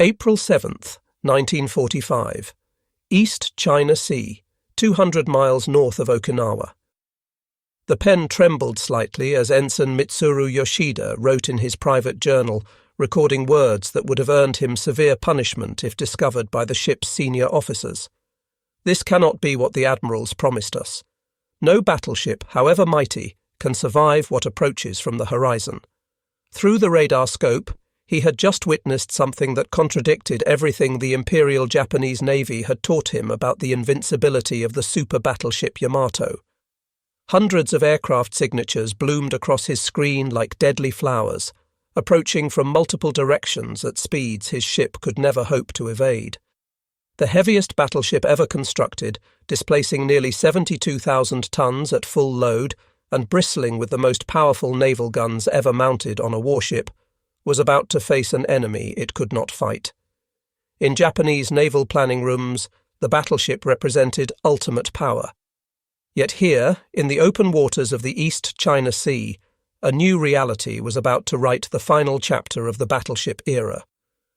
April 7th, 1945. East China Sea, 200 miles north of Okinawa. The pen trembled slightly as Ensign Mitsuru Yoshida wrote in his private journal, recording words that would have earned him severe punishment if discovered by the ship's senior officers. This cannot be what the admirals promised us. No battleship, however mighty, can survive what approaches from the horizon. Through the radar scope, he had just witnessed something that contradicted everything the Imperial Japanese Navy had taught him about the invincibility of the super battleship Yamato. Hundreds of aircraft signatures bloomed across his screen like deadly flowers, approaching from multiple directions at speeds his ship could never hope to evade. The heaviest battleship ever constructed, displacing nearly 72,000 tons at full load and bristling with the most powerful naval guns ever mounted on a warship, was about to face an enemy it could not fight. In Japanese naval planning rooms, the battleship represented ultimate power. Yet here, in the open waters of the East China Sea, a new reality was about to write the final chapter of the battleship era.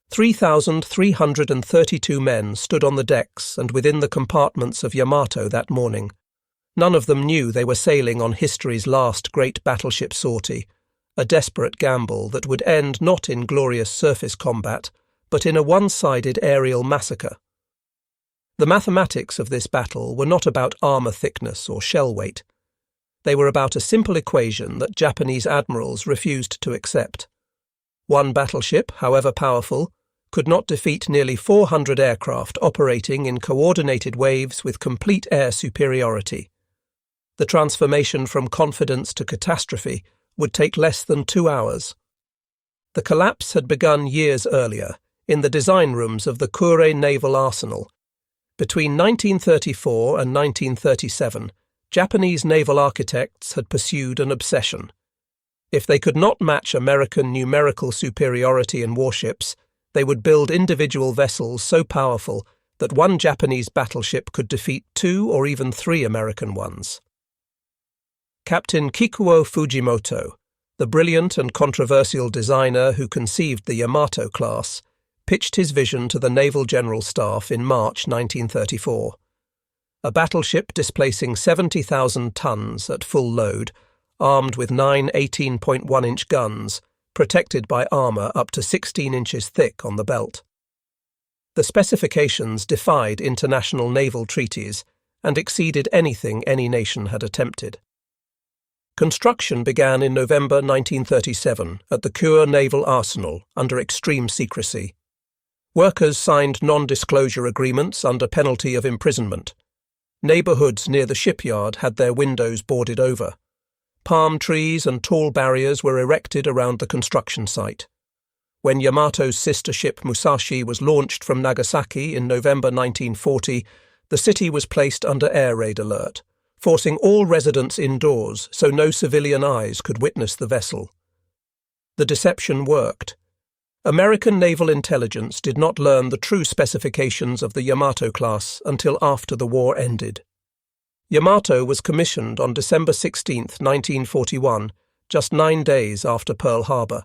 3,332 men stood on the decks and within the compartments of Yamato that morning. None of them knew they were sailing on history's last great battleship sortie, a desperate gamble that would end not in glorious surface combat, but in a one-sided aerial massacre. The mathematics of this battle were not about armour thickness or shell weight. They were about a simple equation that Japanese admirals refused to accept. One battleship, however powerful, could not defeat nearly 400 aircraft operating in coordinated waves with complete air superiority. The transformation from confidence to catastrophe would take less than 2 hours. The collapse had begun years earlier, in the design rooms of the Kure Naval Arsenal. Between 1934 and 1937, Japanese naval architects had pursued an obsession. If they could not match American numerical superiority in warships, they would build individual vessels so powerful that one Japanese battleship could defeat 2 or even 3 American ones. Captain Kikuo Fujimoto, the brilliant and controversial designer who conceived the Yamato class, pitched his vision to the Naval General Staff in March 1934. A battleship displacing 70,000 tons at full load, armed with 9 18.1-inch guns, protected by armour up to 16 inches thick on the belt. The specifications defied international naval treaties and exceeded anything any nation had attempted. Construction began in November 1937 at the Kure Naval Arsenal under extreme secrecy. Workers signed non-disclosure agreements under penalty of imprisonment. Neighbourhoods near the shipyard had their windows boarded over. Palm trees and tall barriers were erected around the construction site. When Yamato's sister ship Musashi was launched from Nagasaki in November 1940, the city was placed under air raid alert, forcing all residents indoors so no civilian eyes could witness the vessel. The deception worked. American naval intelligence did not learn the true specifications of the Yamato class until after the war ended. Yamato was commissioned on December 16, 1941, just 9 days after Pearl Harbor.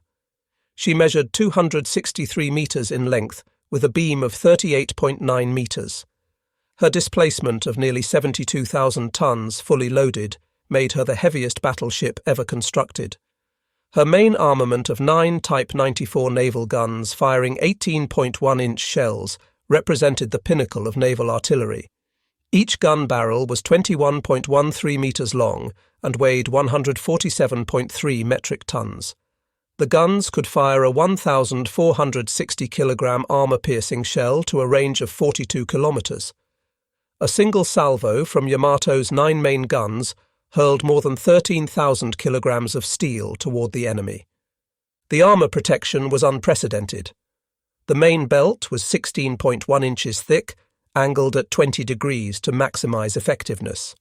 She measured 263 metres in length with a beam of 38.9 metres. Her displacement of nearly 72,000 tons fully loaded made her the heaviest battleship ever constructed. Her main armament of 9 Type 94 naval guns firing 18.1-inch shells represented the pinnacle of naval artillery. Each gun barrel was 21.13 metres long and weighed 147.3 metric tons. The guns could fire a 1,460-kilogram armour-piercing shell to a range of 42 kilometres. A single salvo from Yamato's 9 main guns hurled more than 13,000 kilograms of steel toward the enemy. The armour protection was unprecedented. The main belt was 16.1 inches thick, angled at 20 degrees to maximise effectiveness.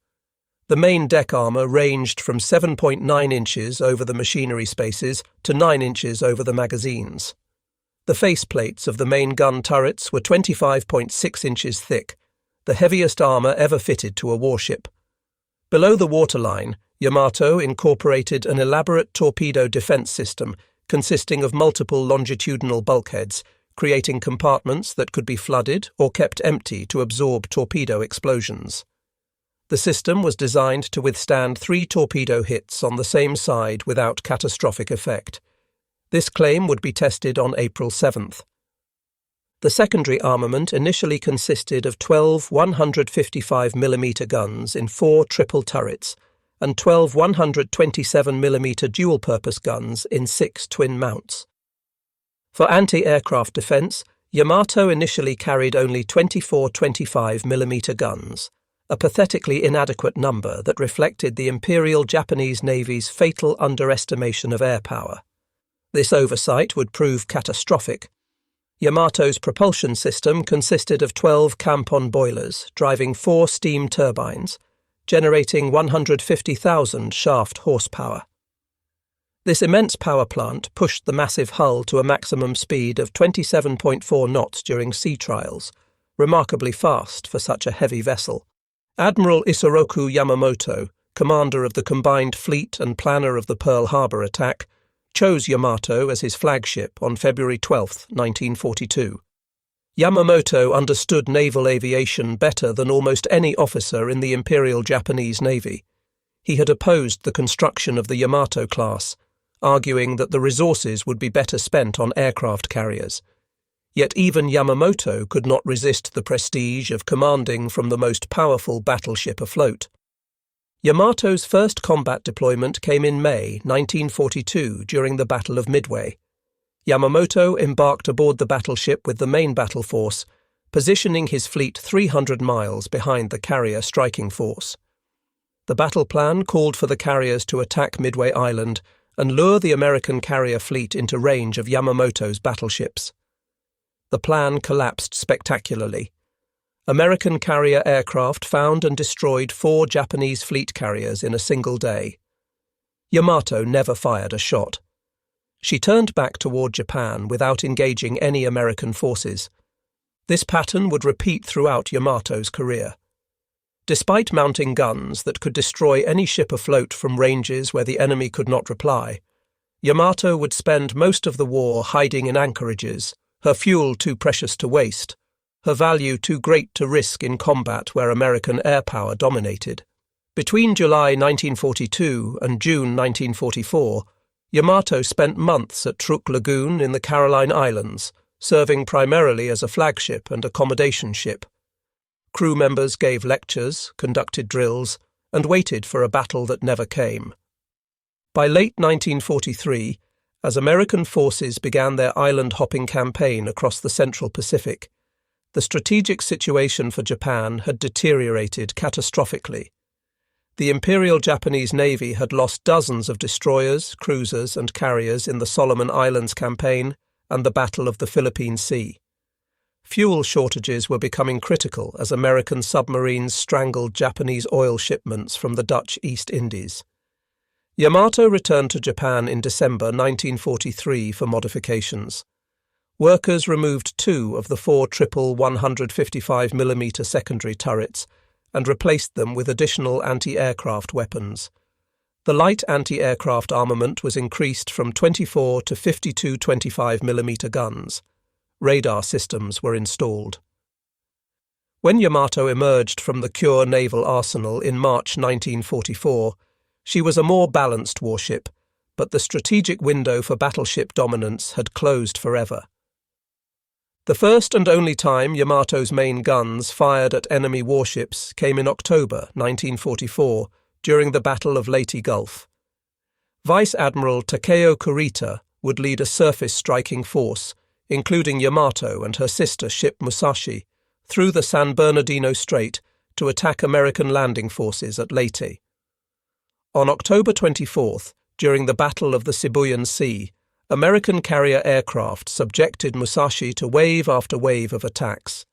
The main deck armour ranged from 7.9 inches over the machinery spaces to 9 inches over the magazines. The faceplates of the main gun turrets were 25.6 inches thick, the heaviest armour ever fitted to a warship. Below the waterline, Yamato incorporated an elaborate torpedo defence system consisting of multiple longitudinal bulkheads, creating compartments that could be flooded or kept empty to absorb torpedo explosions. The system was designed to withstand 3 torpedo hits on the same side without catastrophic effect. This claim would be tested on April 7th. The secondary armament initially consisted of 12 155mm guns in 4 triple turrets and 12 127mm dual-purpose guns in 6 twin mounts. For anti-aircraft defence, Yamato initially carried only 24 25mm guns, a pathetically inadequate number that reflected the Imperial Japanese Navy's fatal underestimation of air power. This oversight would prove catastrophic. Yamato's propulsion system consisted of 12 Kampon boilers driving 4 steam turbines, generating 150,000 shaft horsepower. This immense power plant pushed the massive hull to a maximum speed of 27.4 knots during sea trials, remarkably fast for such a heavy vessel. Admiral Isoroku Yamamoto, commander of the combined fleet and planner of the Pearl Harbor attack, chose Yamato as his flagship on February 12, 1942. Yamamoto understood naval aviation better than almost any officer in the Imperial Japanese Navy. He had opposed the construction of the Yamato class, arguing that the resources would be better spent on aircraft carriers. Yet even Yamamoto could not resist the prestige of commanding from the most powerful battleship afloat. Yamato's first combat deployment came in May 1942 during the Battle of Midway. Yamamoto embarked aboard the battleship with the main battle force, positioning his fleet 300 miles behind the carrier striking force. The battle plan called for the carriers to attack Midway Island and lure the American carrier fleet into range of Yamamoto's battleships. The plan collapsed spectacularly. American carrier aircraft found and destroyed 4 Japanese fleet carriers in a single day. Yamato never fired a shot. She turned back toward Japan without engaging any American forces. This pattern would repeat throughout Yamato's career. Despite mounting guns that could destroy any ship afloat from ranges where the enemy could not reply, Yamato would spend most of the war hiding in anchorages, her fuel too precious to waste, her value too great to risk in combat where American air power dominated. Between July 1942 and June 1944, Yamato spent months at Truk Lagoon in the Caroline Islands, serving primarily as a flagship and accommodation ship. Crew members gave lectures, conducted drills, and waited for a battle that never came. By late 1943, as American forces began their island-hopping campaign across the Central Pacific, the strategic situation for Japan had deteriorated catastrophically. The Imperial Japanese Navy had lost dozens of destroyers, cruisers, and carriers in the Solomon Islands campaign and the Battle of the Philippine Sea. Fuel shortages were becoming critical as American submarines strangled Japanese oil shipments from the Dutch East Indies. Yamato returned to Japan in December 1943 for modifications. Workers removed 2 of the 4 triple 155mm secondary turrets and replaced them with additional anti-aircraft weapons. The light anti-aircraft armament was increased from 24 to 52 25mm guns. Radar systems were installed. When Yamato emerged from the Kure naval arsenal in March 1944, she was a more balanced warship, but the strategic window for battleship dominance had closed forever. The first and only time Yamato's main guns fired at enemy warships came in October 1944 during the Battle of Leyte Gulf. Vice Admiral Takeo Kurita would lead a surface-striking force, including Yamato and her sister ship Musashi, through the San Bernardino Strait to attack American landing forces at Leyte. On October 24th, during the Battle of the Sibuyan Sea, American carrier aircraft subjected Musashi to wave after wave of attacks.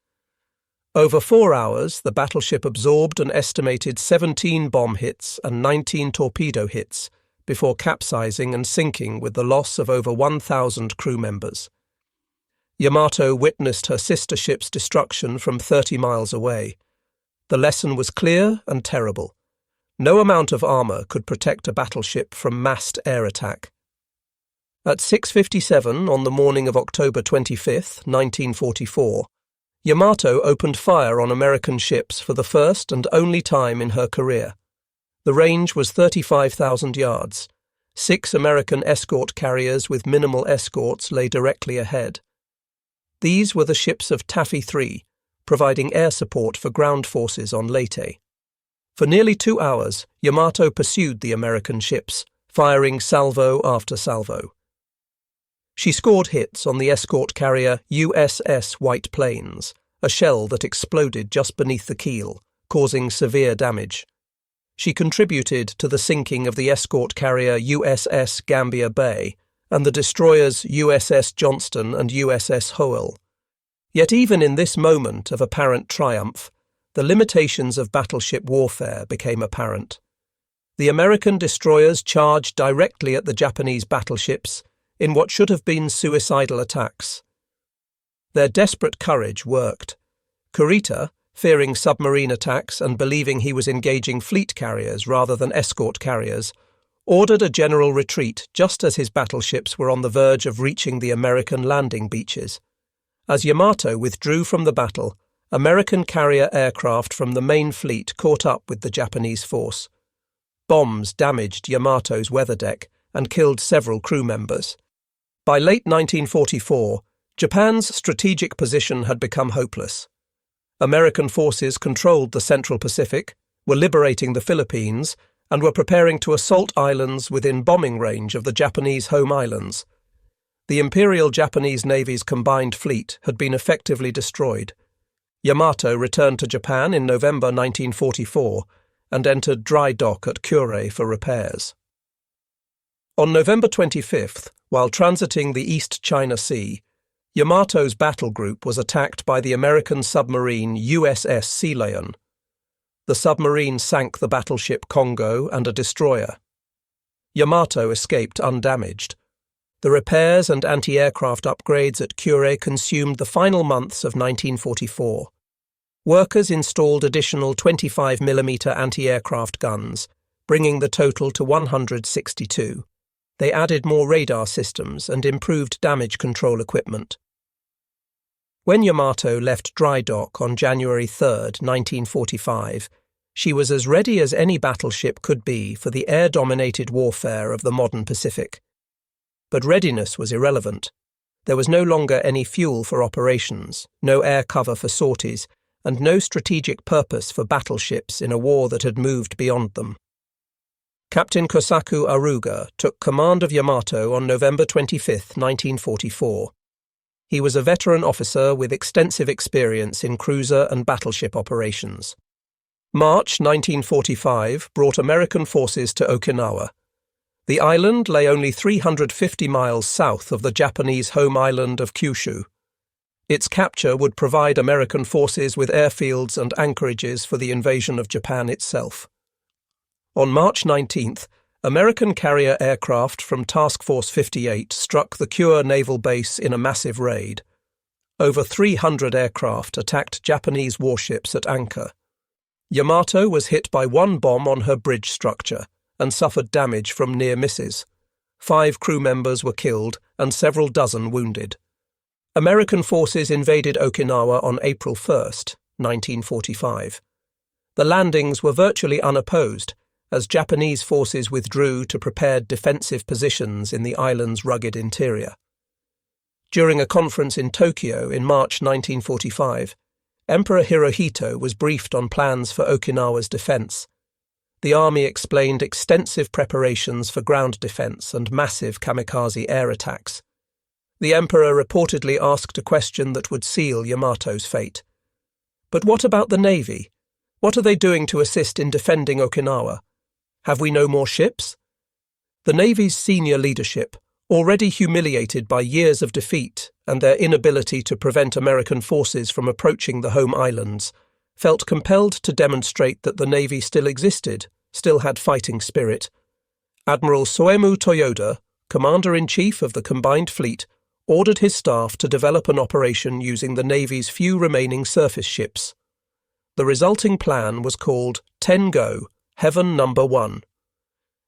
Over 4 hours, the battleship absorbed an estimated 17 bomb hits and 19 torpedo hits before capsizing and sinking with the loss of over 1,000 crew members. Yamato witnessed her sister ship's destruction from 30 miles away. The lesson was clear and terrible. No amount of armour could protect a battleship from massed air attack. At 6:57 on the morning of October 25, 1944, Yamato opened fire on American ships for the first and only time in her career. The range was 35,000 yards. 6 American escort carriers with minimal escorts lay directly ahead. These were the ships of Taffy 3, providing air support for ground forces on Leyte. For nearly 2 hours, Yamato pursued the American ships, firing salvo after salvo. She scored hits on the escort carrier USS White Plains, a shell that exploded just beneath the keel, causing severe damage. She contributed to the sinking of the escort carrier USS Gambia Bay and the destroyers USS Johnston and USS Howell. Yet even in this moment of apparent triumph, the limitations of battleship warfare became apparent. The American destroyers charged directly at the Japanese battleships in what should have been suicidal attacks. Their desperate courage worked. Kurita, fearing submarine attacks and believing he was engaging fleet carriers rather than escort carriers, ordered a general retreat just as his battleships were on the verge of reaching the American landing beaches. As Yamato withdrew from the battle, American carrier aircraft from the main fleet caught up with the Japanese force. Bombs damaged Yamato's weather deck and killed several crew members. By late 1944, Japan's strategic position had become hopeless. American forces controlled the Central Pacific, were liberating the Philippines, and were preparing to assault islands within bombing range of the Japanese home islands. The Imperial Japanese Navy's combined fleet had been effectively destroyed. Yamato returned to Japan in November 1944 and entered dry dock at Kure for repairs. On November 25th, while transiting the East China Sea, Yamato's battle group was attacked by the American submarine USS Sea Lion. The submarine sank the battleship Congo and a destroyer. Yamato escaped undamaged. The repairs and anti-aircraft upgrades at Kure consumed the final months of 1944. Workers installed additional 25mm anti-aircraft guns, bringing the total to 162. They added more radar systems and improved damage control equipment. When Yamato left dry dock on January 3, 1945, she was as ready as any battleship could be for the air-dominated warfare of the modern Pacific. But readiness was irrelevant. There was no longer any fuel for operations, no air cover for sorties, and no strategic purpose for battleships in a war that had moved beyond them. Captain Kosaku Aruga took command of Yamato on November 25, 1944. He was a veteran officer with extensive experience in cruiser and battleship operations. March 1945 brought American forces to Okinawa. The island lay only 350 miles south of the Japanese home island of Kyushu. Its capture would provide American forces with airfields and anchorages for the invasion of Japan itself. On March 19th, American carrier aircraft from Task Force 58 struck the Kure naval base in a massive raid. Over 300 aircraft attacked Japanese warships at anchor. Yamato was hit by one bomb on her bridge structure and suffered damage from near misses. 5 crew members were killed and several dozen wounded. American forces invaded Okinawa on April 1, 1945. The landings were virtually unopposed, as Japanese forces withdrew to prepared defensive positions in the island's rugged interior. During a conference in Tokyo in March 1945, Emperor Hirohito was briefed on plans for Okinawa's defense. The army explained extensive preparations for ground defense and massive kamikaze air attacks. The emperor reportedly asked a question that would seal Yamato's fate. But what about the Navy? What are they doing to assist in defending Okinawa? Have we no more ships? The Navy's senior leadership, already humiliated by years of defeat and their inability to prevent American forces from approaching the home islands, felt compelled to demonstrate that the Navy still existed, still had fighting spirit. Admiral Soemu Toyoda, Commander-in-Chief of the Combined Fleet, ordered his staff to develop an operation using the Navy's few remaining surface ships. The resulting plan was called Tengo, Heaven No. 1.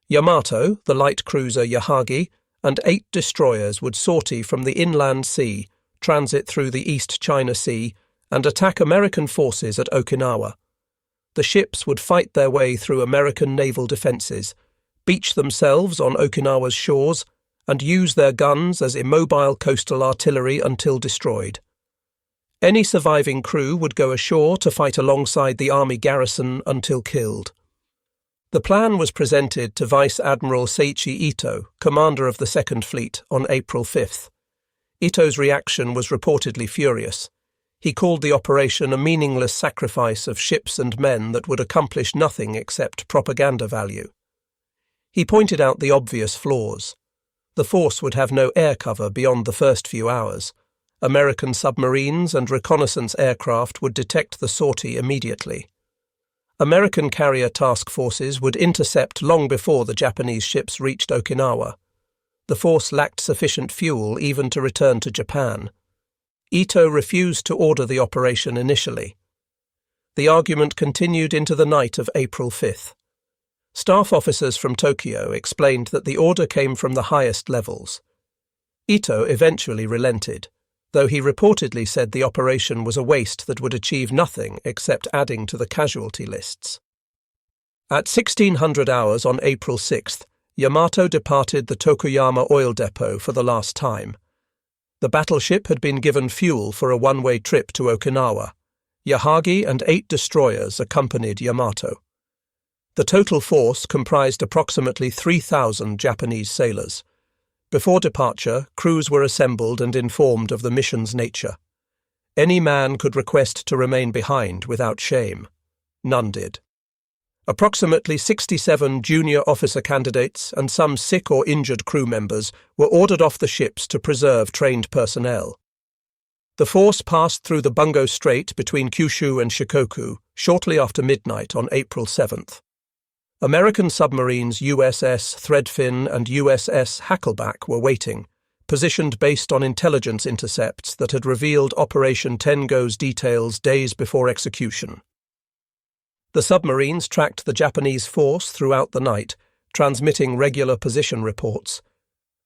Yamato, the light cruiser Yahagi, and 8 destroyers would sortie from the inland sea, transit through the East China Sea, and attack American forces at Okinawa. The ships would fight their way through American naval defences, beach themselves on Okinawa's shores, and use their guns as immobile coastal artillery until destroyed. Any surviving crew would go ashore to fight alongside the army garrison until killed. The plan was presented to Vice Admiral Seiichi Ito, commander of the Second Fleet, on April 5th. Ito's reaction was reportedly furious. He called the operation a meaningless sacrifice of ships and men that would accomplish nothing except propaganda value. He pointed out the obvious flaws. The force would have no air cover beyond the first few hours. American submarines and reconnaissance aircraft would detect the sortie immediately. American carrier task forces would intercept long before the Japanese ships reached Okinawa. The force lacked sufficient fuel even to return to Japan. Ito refused to order the operation initially. The argument continued into the night of April 5th. Staff officers from Tokyo explained that the order came from the highest levels. Ito eventually relented, though he reportedly said the operation was a waste that would achieve nothing except adding to the casualty lists. At 1600 hours on April 6th, Yamato departed the Tokuyama oil depot for the last time. The battleship had been given fuel for a one-way trip to Okinawa. Yahagi and 8 destroyers accompanied Yamato. The total force comprised approximately 3,000 Japanese sailors. Before departure, crews were assembled and informed of the mission's nature. Any man could request to remain behind without shame. None did. Approximately 67 junior officer candidates and some sick or injured crew members were ordered off the ships to preserve trained personnel. The force passed through the Bungo Strait between Kyushu and Shikoku shortly after midnight on April 7th. American submarines USS Threadfin and USS Hackleback were waiting, positioned based on intelligence intercepts that had revealed Operation Tengo's details days before execution. The submarines tracked the Japanese force throughout the night, transmitting regular position reports.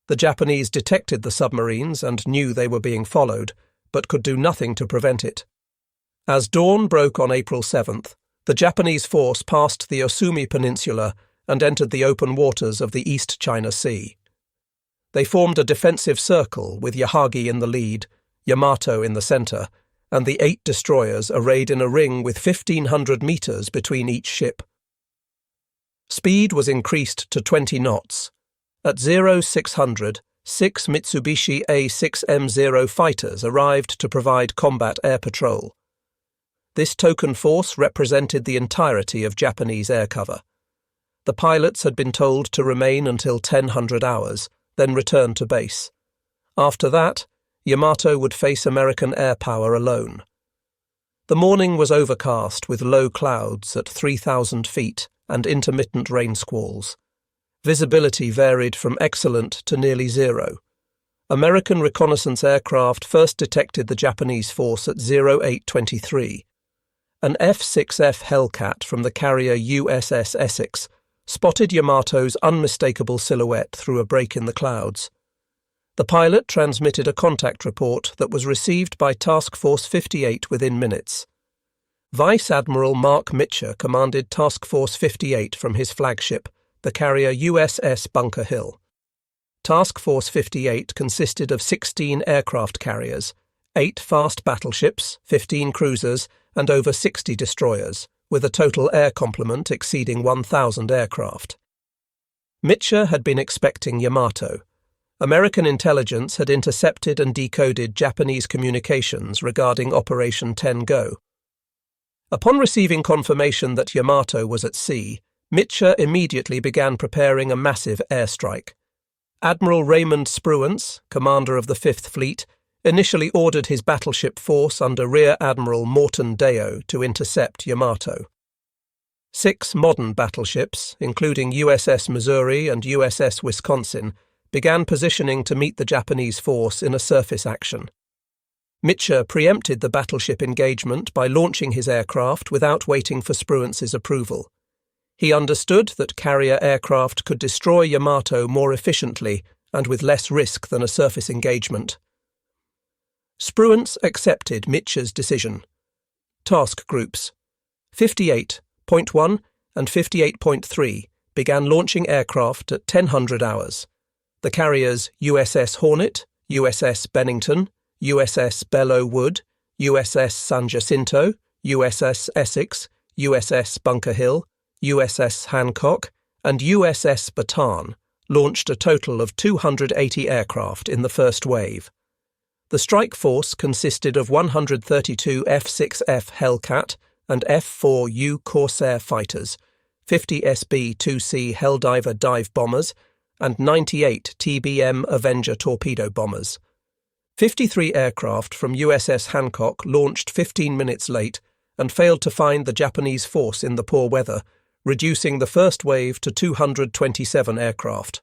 The Japanese detected the submarines and knew they were being followed, but could do nothing to prevent it. As dawn broke on April 7th, the Japanese force passed the Osumi Peninsula and entered the open waters of the East China Sea. They formed a defensive circle with Yahagi in the lead, Yamato in the centre, and the 8 destroyers arrayed in a ring with 1,500 metres between each ship. Speed was increased to 20 knots. At 0600, 6 Mitsubishi A6M0 fighters arrived to provide combat air patrol. This token force represented the entirety of Japanese air cover. The pilots had been told to remain until 1000 hours, then return to base. After that, Yamato would face American air power alone. The morning was overcast with low clouds at 3,000 feet and intermittent rain squalls. Visibility varied from excellent to nearly zero. American reconnaissance aircraft first detected the Japanese force at 0823. An F-6F Hellcat from the carrier USS Essex spotted Yamato's unmistakable silhouette through a break in the clouds. The pilot transmitted a contact report that was received by Task Force 58 within minutes. Vice Admiral Mark Mitcher commanded Task Force 58 from his flagship, the carrier USS Bunker Hill. Task Force 58 consisted of 16 aircraft carriers, 8 fast battleships, 15 cruisers, and over 60 destroyers, with a total air complement exceeding 1,000 aircraft. Mitcher had been expecting Yamato. American intelligence had intercepted and decoded Japanese communications regarding Operation Tengo. Upon receiving confirmation that Yamato was at sea, Mitcher immediately began preparing a massive airstrike. Admiral Raymond Spruance, commander of the Fifth Fleet, initially ordered his battleship force under Rear Admiral Morton Deo to intercept Yamato. 6 modern battleships, including USS Missouri and USS Wisconsin, began positioning to meet the Japanese force in a surface action. Mitcher preempted the battleship engagement by launching his aircraft without waiting for Spruance's approval. He understood that carrier aircraft could destroy Yamato more efficiently and with less risk than a surface engagement. Spruance accepted Mitscher's decision. Task groups 58.1 and 58.3 began launching aircraft at 1000 hours. The carriers USS Hornet, USS Bennington, USS Belleau Wood, USS San Jacinto, USS Essex, USS Bunker Hill, USS Hancock, and USS Bataan launched a total of 280 aircraft in the first wave. The strike force consisted of 132 F-6F Hellcat and F-4U Corsair fighters, 50 SB-2C Helldiver dive bombers, and 98 TBM Avenger torpedo bombers. 53 aircraft from USS Hancock launched 15 minutes late and failed to find the Japanese force in the poor weather, reducing the first wave to 227 aircraft.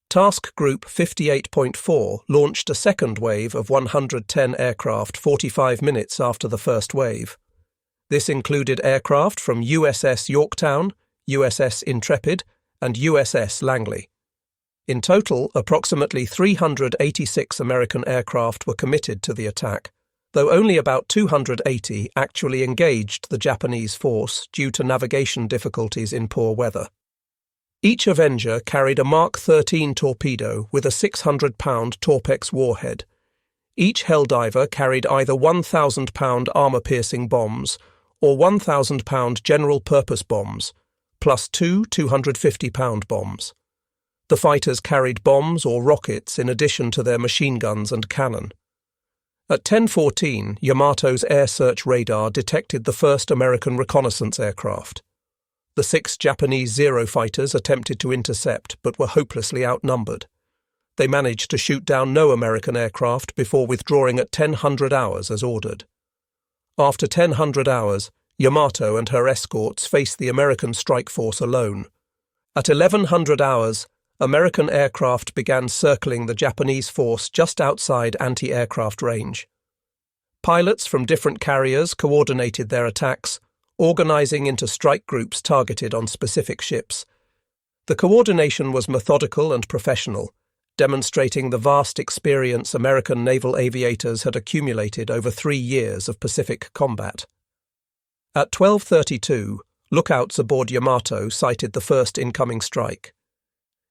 Task Group 58.4 launched a second wave of 110 aircraft 45 minutes after the first wave. This included aircraft from USS Yorktown, USS Intrepid, and USS Langley. In total, approximately 386 American aircraft were committed to the attack, though only about 280 actually engaged the Japanese force due to navigation difficulties in poor weather. Each Avenger carried a Mark 13 torpedo with a 600-pound Torpex warhead. Each Helldiver carried either 1,000-pound armor-piercing bombs or 1,000-pound general-purpose bombs, plus two 250-pound bombs. The fighters carried bombs or rockets in addition to their machine guns and cannon. At 10:14, Yamato's air search radar detected the first American reconnaissance aircraft. The 6 Japanese Zero fighters attempted to intercept but were hopelessly outnumbered. They managed to shoot down no American aircraft before withdrawing at 1000 hours as ordered. After 1000 hours, Yamato and her escorts faced the American strike force alone. At 1100 hours, American aircraft began circling the Japanese force just outside anti-aircraft range. Pilots from different carriers coordinated their attacks, organizing into strike groups targeted on specific ships. The coordination was methodical and professional, demonstrating the vast experience American naval aviators had accumulated over 3 years of Pacific combat. At 12:32, lookouts aboard Yamato sighted the first incoming strike.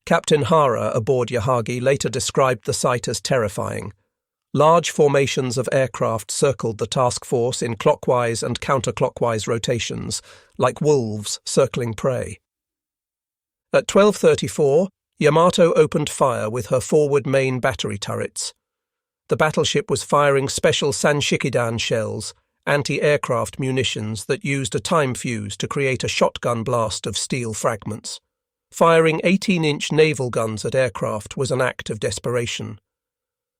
Captain Hara aboard Yahagi later described the sight as terrifying. Large formations of aircraft circled the task force in clockwise and counterclockwise rotations, like wolves circling prey. At 12:34, Yamato opened fire with her forward main battery turrets. The battleship was firing special Sanshikidan shells, anti-aircraft munitions that used a time fuse to create a shotgun blast of steel fragments. Firing 18-inch naval guns at aircraft was an act of desperation.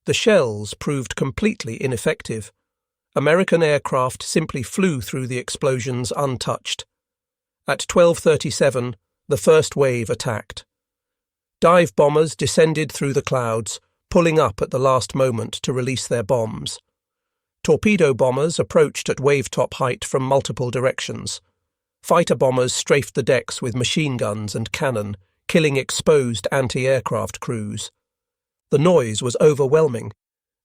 The shells proved completely ineffective. American aircraft simply flew through the explosions untouched. At 12:37, the first wave attacked. Dive bombers descended through the clouds, pulling up at the last moment to release their bombs. Torpedo bombers approached at wave-top height from multiple directions. Fighter bombers strafed the decks with machine guns and cannon, killing exposed anti-aircraft crews. The noise was overwhelming.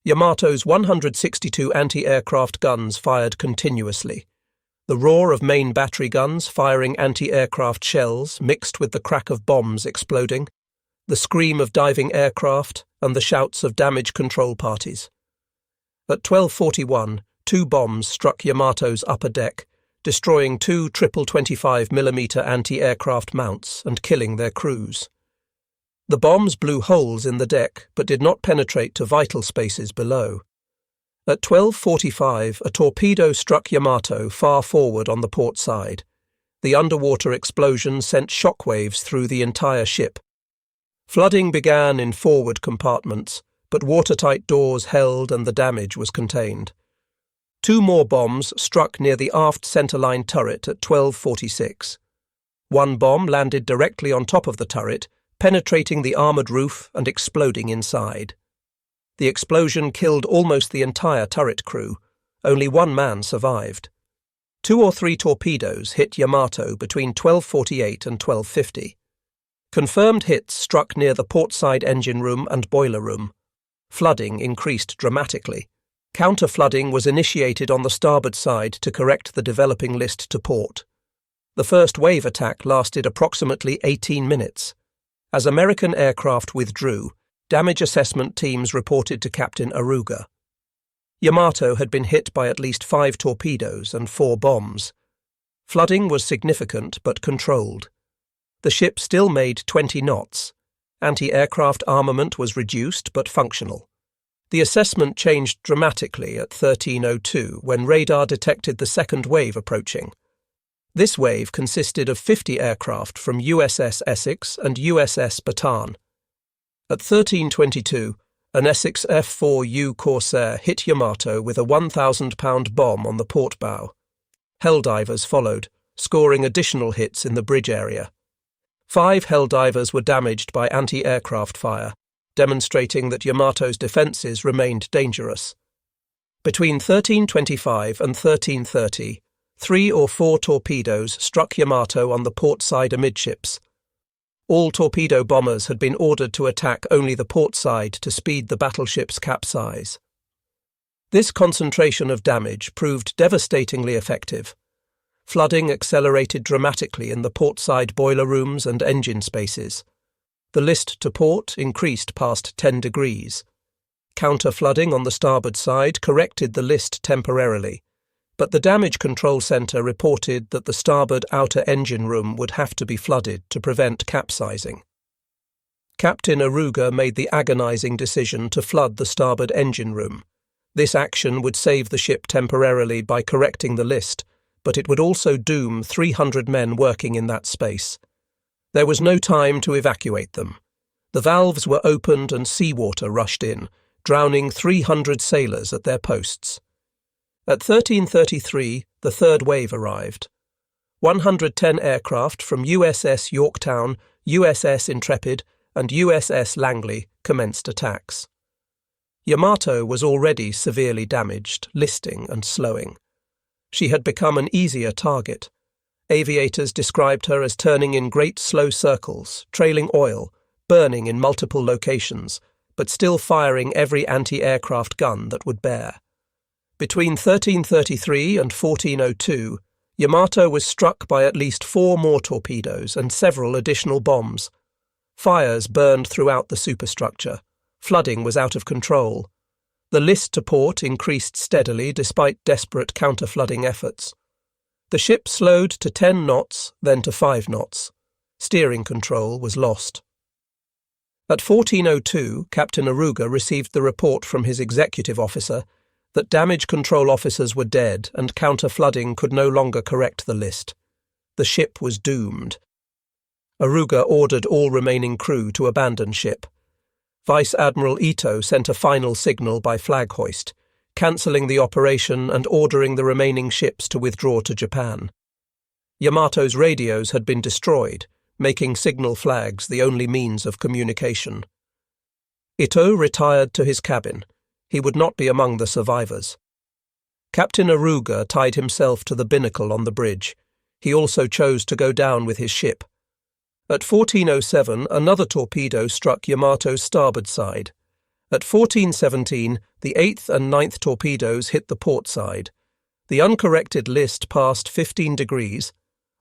Yamato's 162 anti-aircraft guns fired continuously. The roar of main battery guns firing anti-aircraft shells mixed with the crack of bombs exploding, the scream of diving aircraft, and the shouts of damage control parties. At 12:41, 2 bombs struck Yamato's upper deck, destroying 2 triple 25mm anti-aircraft mounts and killing their crews. The bombs blew holes in the deck but did not penetrate to vital spaces below. At 12:45, a torpedo struck Yamato far forward on the port side. The underwater explosion sent shockwaves through the entire ship. Flooding began in forward compartments, but watertight doors held and the damage was contained. 2 more bombs struck near the aft centerline turret at 12:46. One bomb landed directly on top of the turret, penetrating the armoured roof and exploding inside. The explosion killed almost the entire turret crew. Only 1 man survived. 2 or 3 torpedoes hit Yamato between 12:48 and 12:50. Confirmed hits struck near the portside engine room and boiler room. Flooding increased dramatically. Counter-flooding was initiated on the starboard side to correct the developing list to port. The first wave attack lasted approximately 18 minutes. As American aircraft withdrew, damage assessment teams reported to Captain Aruga. Yamato had been hit by at least 5 torpedoes and 4 bombs. Flooding was significant but controlled. The ship still made 20 knots. Anti-aircraft armament was reduced but functional. The assessment changed dramatically at 13:02 when radar detected the second wave approaching. This wave consisted of 50 aircraft from USS Essex and USS Bataan. At 13:22, an Essex F-4U Corsair hit Yamato with a 1,000-pound bomb on the port bow. Helldivers followed, scoring additional hits in the bridge area. 5 Helldivers were damaged by anti-aircraft fire, demonstrating that Yamato's defences remained dangerous. Between 13:25 and 13:30, 3 or 4 torpedoes struck Yamato on the port side amidships. All torpedo bombers had been ordered to attack only the port side to speed the battleship's capsize. This concentration of damage proved devastatingly effective. Flooding accelerated dramatically in the portside boiler rooms and engine spaces. The list to port increased past 10 degrees. Counter-flooding on the starboard side corrected the list temporarily, but the damage control centre reported that the starboard outer engine room would have to be flooded to prevent capsizing. Captain Aruga made the agonising decision to flood the starboard engine room. This action would save the ship temporarily by correcting the list, but it would also doom 300 men working in that space. There was no time to evacuate them. The valves were opened and seawater rushed in, drowning 300 sailors at their posts. At 13:33, the third wave arrived. 110 aircraft from USS Yorktown, USS Intrepid, and USS Langley commenced attacks. Yamato was already severely damaged, listing and slowing. She had become an easier target. Aviators described her as turning in great slow circles, trailing oil, burning in multiple locations, but still firing every anti-aircraft gun that would bear. Between 13:33 and 14:02, Yamato was struck by at least 4 more torpedoes and several additional bombs. Fires burned throughout the superstructure. Flooding was out of control. The list to port increased steadily despite desperate counter-flooding efforts. The ship slowed to 10 knots, then to 5 knots. Steering control was lost. At 14:02, Captain Aruga received the report from his executive officer that damage control officers were dead and counter-flooding could no longer correct the list. The ship was doomed. Aruga ordered all remaining crew to abandon ship. Vice Admiral Ito sent a final signal by flag hoist, cancelling the operation and ordering the remaining ships to withdraw to Japan. Yamato's radios had been destroyed, making signal flags the only means of communication. Ito retired to his cabin. He would not be among the survivors. Captain Aruga tied himself to the binnacle on the bridge. He also chose to go down with his ship. At 14:07, another torpedo struck Yamato's starboard side. At 14:17, the 8th and 9th torpedoes hit the port side. The uncorrected list passed 15 degrees.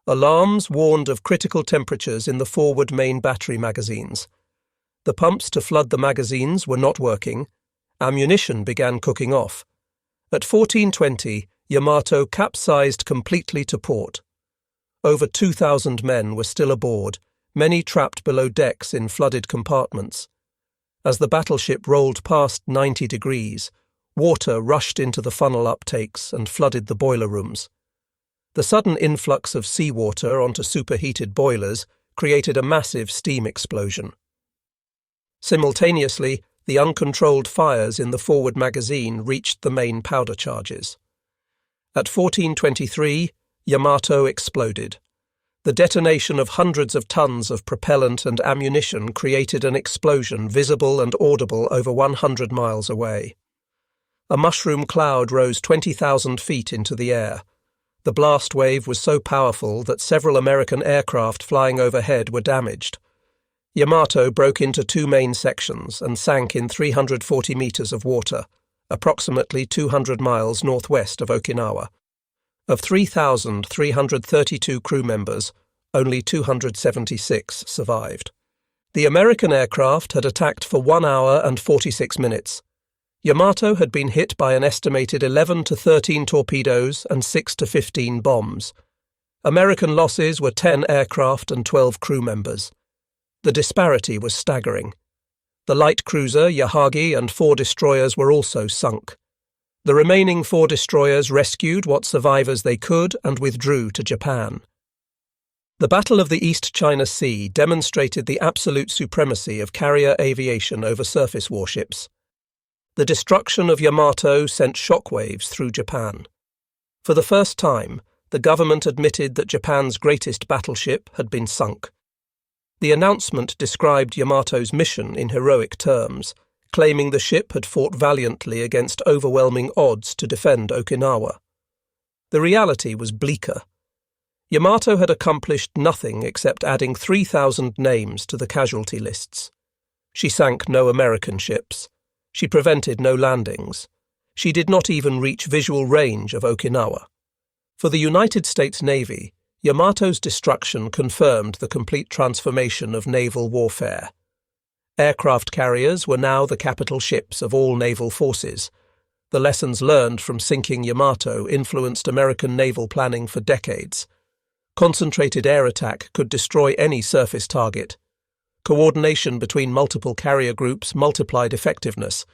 Alarms warned of critical temperatures in the forward main battery magazines. The pumps to flood the magazines were not working. Ammunition began cooking off. At 14:20, Yamato capsized completely to port. Over 2,000 men were still aboard, many trapped below decks in flooded compartments. As the battleship rolled past 90 degrees, water rushed into the funnel uptakes and flooded the boiler rooms. The sudden influx of seawater onto superheated boilers created a massive steam explosion. Simultaneously, the uncontrolled fires in the forward magazine reached the main powder charges. At 14:23, Yamato exploded. The detonation of hundreds of tons of propellant and ammunition created an explosion visible and audible over 100 miles away. A mushroom cloud rose 20,000 feet into the air. The blast wave was so powerful that several American aircraft flying overhead were damaged. Yamato broke into two main sections and sank in 340 meters of water, approximately 200 miles northwest of Okinawa. Of 3,332 crew members, only 276 survived. The American aircraft had attacked for 1 hour and 46 minutes. Yamato had been hit by an estimated 11 to 13 torpedoes and 6 to 15 bombs. American losses were 10 aircraft and 12 crew members. The disparity was staggering. The light cruiser Yahagi and 4 destroyers were also sunk. The remaining 4 destroyers rescued what survivors they could and withdrew to Japan. The Battle of the East China Sea demonstrated the absolute supremacy of carrier aviation over surface warships. The destruction of Yamato sent shockwaves through Japan. For the first time, the government admitted that Japan's greatest battleship had been sunk. The announcement described Yamato's mission in heroic terms, claiming the ship had fought valiantly against overwhelming odds to defend Okinawa. The reality was bleaker. Yamato had accomplished nothing except adding 3,000 names to the casualty lists. She sank no American ships. She prevented no landings. She did not even reach visual range of Okinawa. For the United States Navy, Yamato's destruction confirmed the complete transformation of naval warfare. Aircraft carriers were now the capital ships of all naval forces. The lessons learned from sinking Yamato influenced American naval planning for decades. Concentrated air attack could destroy any surface target. Coordination between multiple carrier groups multiplied effectiveness.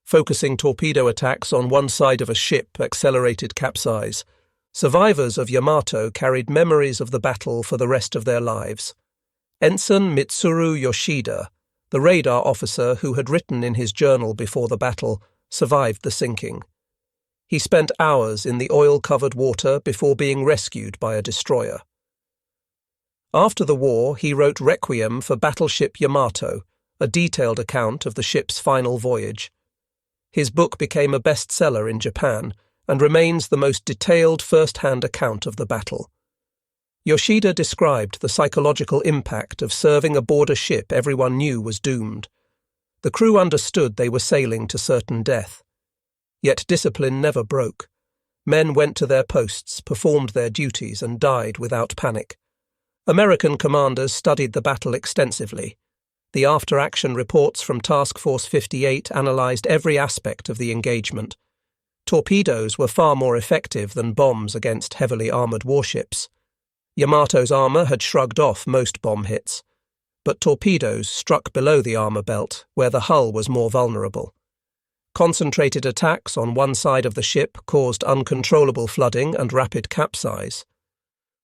Focusing torpedo attacks on one side of a ship accelerated capsize. Survivors of Yamato carried memories of the battle for the rest of their lives. Ensign Mitsuru Yoshida, the radar officer who had written in his journal before the battle, survived the sinking. He spent hours in the oil-covered water before being rescued by a destroyer. After the war, he wrote Requiem for Battleship Yamato, a detailed account of the ship's final voyage. His book became a bestseller in Japan and remains the most detailed first-hand account of the battle. Yoshida described the psychological impact of serving aboard a ship everyone knew was doomed. The crew understood they were sailing to certain death. Yet discipline never broke. Men went to their posts, performed their duties, and died without panic. American commanders studied the battle extensively. The after-action reports from Task Force 58 analysed every aspect of the engagement. Torpedoes were far more effective than bombs against heavily armoured warships. Yamato's armour had shrugged off most bomb hits, but torpedoes struck below the armour belt, where the hull was more vulnerable. Concentrated attacks on one side of the ship caused uncontrollable flooding and rapid capsize.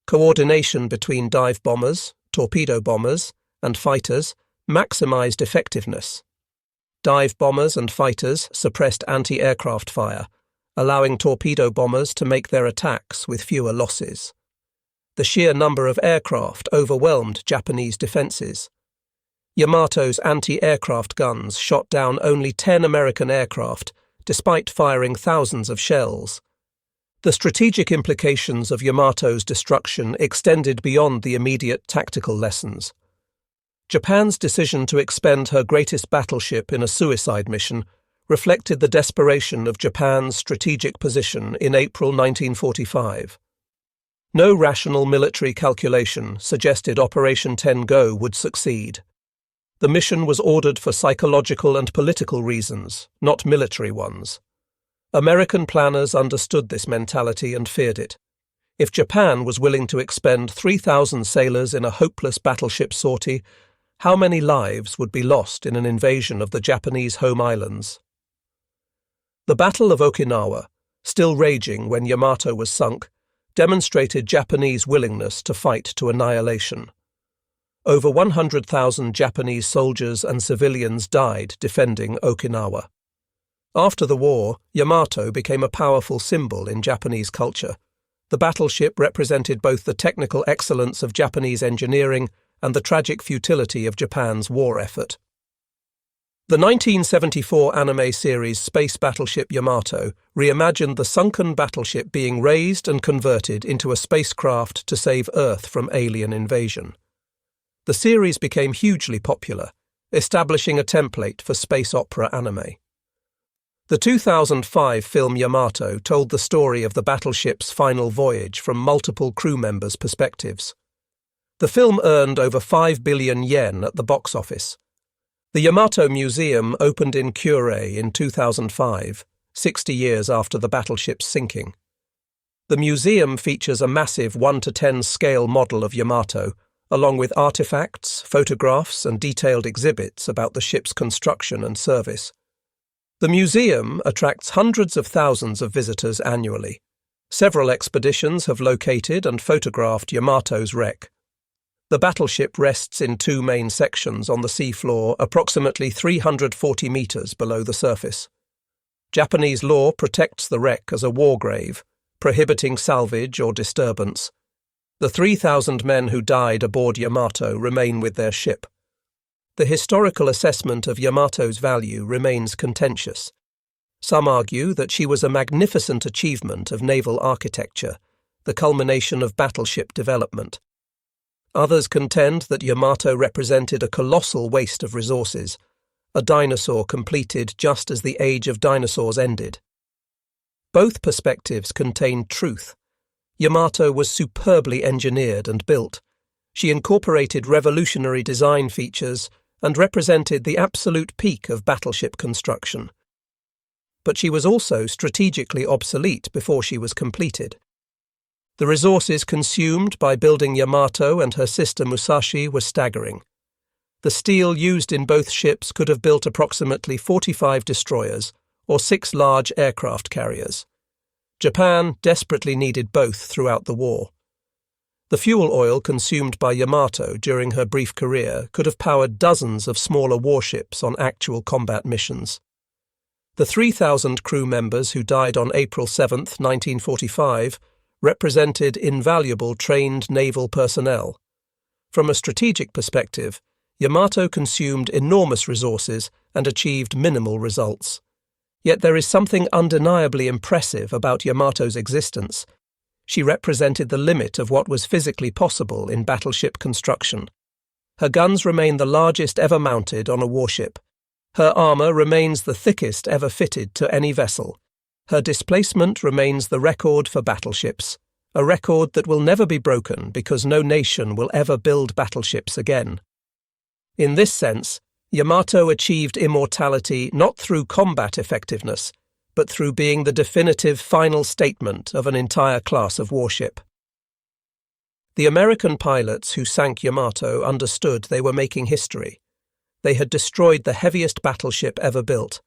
Coordination between dive bombers, torpedo bombers, and fighters maximised effectiveness. Dive bombers and fighters suppressed anti-aircraft fire, allowing torpedo bombers to make their attacks with fewer losses. The sheer number of aircraft overwhelmed Japanese defences. Yamato's anti-aircraft guns shot down only 10 American aircraft, despite firing thousands of shells. The strategic implications of Yamato's destruction extended beyond the immediate tactical lessons. Japan's decision to expend her greatest battleship in a suicide mission reflected the desperation of Japan's strategic position in April 1945. No rational military calculation suggested Operation 10 Go would succeed. The mission was ordered for psychological and political reasons, not military ones. American planners understood this mentality and feared it. If Japan was willing to expend 3,000 sailors in a hopeless battleship sortie, how many lives would be lost in an invasion of the Japanese home islands? The Battle of Okinawa, still raging when Yamato was sunk, demonstrated Japanese willingness to fight to annihilation. Over 100,000 Japanese soldiers and civilians died defending Okinawa. After the war, Yamato became a powerful symbol in Japanese culture. The battleship represented both the technical excellence of Japanese engineering and the tragic futility of Japan's war effort. The 1974 anime series Space Battleship Yamato reimagined the sunken battleship being raised and converted into a spacecraft to save Earth from alien invasion. The series became hugely popular, establishing a template for space opera anime. The 2005 film Yamato told the story of the battleship's final voyage from multiple crew members' perspectives. The film earned over 5 billion yen at the box office. The Yamato Museum opened in Kure in 2005, 60 years after the battleship's sinking. The museum features a massive 1:10 scale model of Yamato, along with artifacts, photographs, and detailed exhibits about the ship's construction and service. The museum attracts hundreds of thousands of visitors annually. Several expeditions have located and photographed Yamato's wreck. The battleship rests in two main sections on the seafloor approximately 340 meters below the surface. Japanese law protects the wreck as a war grave, prohibiting salvage or disturbance. The 3,000 men who died aboard Yamato remain with their ship. The historical assessment of Yamato's value remains contentious. Some argue that she was a magnificent achievement of naval architecture, the culmination of battleship development. Others contend that Yamato represented a colossal waste of resources, a dinosaur completed just as the age of dinosaurs ended. Both perspectives contain truth. Yamato was superbly engineered and built. She incorporated revolutionary design features and represented the absolute peak of battleship construction. But she was also strategically obsolete before she was completed. The resources consumed by building Yamato and her sister Musashi were staggering. The steel used in both ships could have built approximately 45 destroyers or 6 large aircraft carriers. Japan desperately needed both throughout the war. The fuel oil consumed by Yamato during her brief career could have powered dozens of smaller warships on actual combat missions. The 3,000 crew members who died on April 7, 1945, represented invaluable trained naval personnel. From a strategic perspective, Yamato consumed enormous resources and achieved minimal results. Yet there is something undeniably impressive about Yamato's existence. She represented the limit of what was physically possible in battleship construction. Her guns remain the largest ever mounted on a warship. Her armour remains the thickest ever fitted to any vessel. Her displacement remains the record for battleships, a record that will never be broken because no nation will ever build battleships again. In this sense, Yamato achieved immortality not through combat effectiveness, but through being the definitive final statement of an entire class of warship. The American pilots who sank Yamato understood they were making history. They had destroyed the heaviest battleship ever built.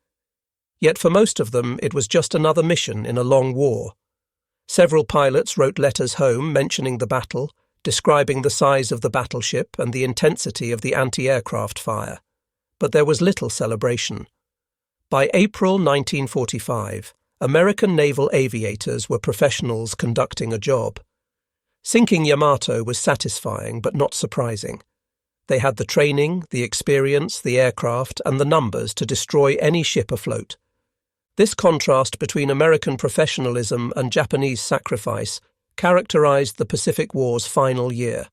Yet for most of them, it was just another mission in a long war. Several pilots wrote letters home mentioning the battle, describing the size of the battleship and the intensity of the anti-aircraft fire. But there was little celebration. By April 1945, American naval aviators were professionals conducting a job. Sinking Yamato was satisfying but not surprising. They had the training, the experience, the aircraft, and the numbers to destroy any ship afloat. This contrast between American professionalism and Japanese sacrifice characterized the Pacific War's final year.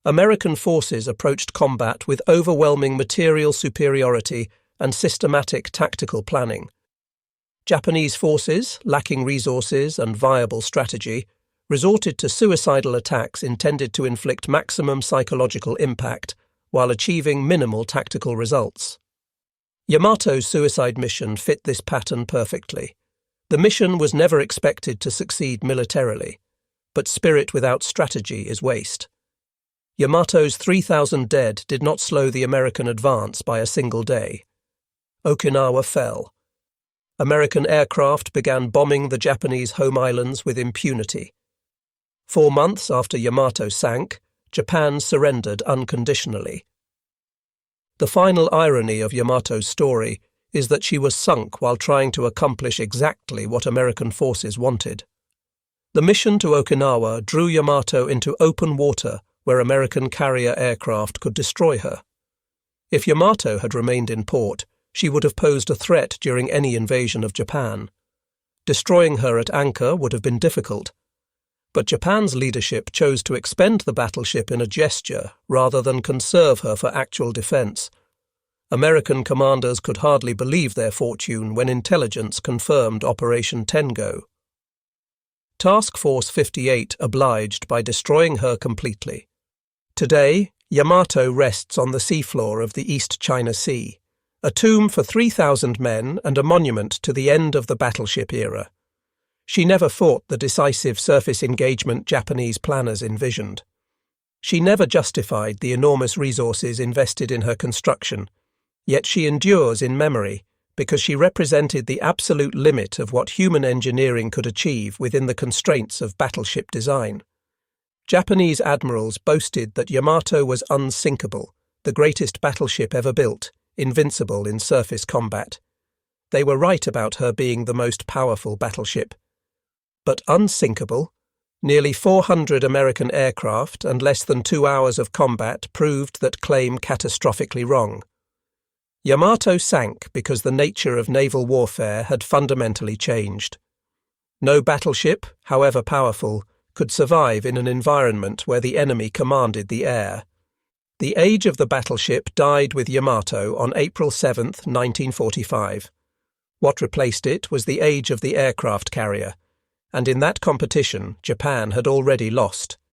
American forces approached combat with overwhelming material superiority and systematic tactical planning. Japanese forces, lacking resources and viable strategy, resorted to suicidal attacks intended to inflict maximum psychological impact while achieving minimal tactical results. Yamato's suicide mission fit this pattern perfectly. The mission was never expected to succeed militarily, but spirit without strategy is waste. Yamato's 3,000 dead did not slow the American advance by a single day. Okinawa fell. American aircraft began bombing the Japanese home islands with impunity. 4 months after Yamato sank, Japan surrendered unconditionally. The final irony of Yamato's story is that she was sunk while trying to accomplish exactly what American forces wanted. The mission to Okinawa drew Yamato into open water where American carrier aircraft could destroy her. If Yamato had remained in port, she would have posed a threat during any invasion of Japan. Destroying her at anchor would have been difficult. But Japan's leadership chose to expend the battleship in a gesture rather than conserve her for actual defense. American commanders could hardly believe their fortune when intelligence confirmed Operation Tengo. Task Force 58 obliged by destroying her completely. Today, Yamato rests on the seafloor of the East China Sea, a tomb for 3,000 men and a monument to the end of the battleship era. She never fought the decisive surface engagement Japanese planners envisioned. She never justified the enormous resources invested in her construction, yet she endures in memory because she represented the absolute limit of what human engineering could achieve within the constraints of battleship design. Japanese admirals boasted that Yamato was unsinkable, the greatest battleship ever built, invincible in surface combat. They were right about her being the most powerful battleship. But unsinkable, nearly 400 American aircraft and less than 2 hours of combat proved that claim catastrophically wrong. Yamato sank because the nature of naval warfare had fundamentally changed. No battleship, however powerful, could survive in an environment where the enemy commanded the air. The age of the battleship died with Yamato on April 7, 1945. What replaced it was the age of the aircraft carrier, and in that competition Japan had already lost.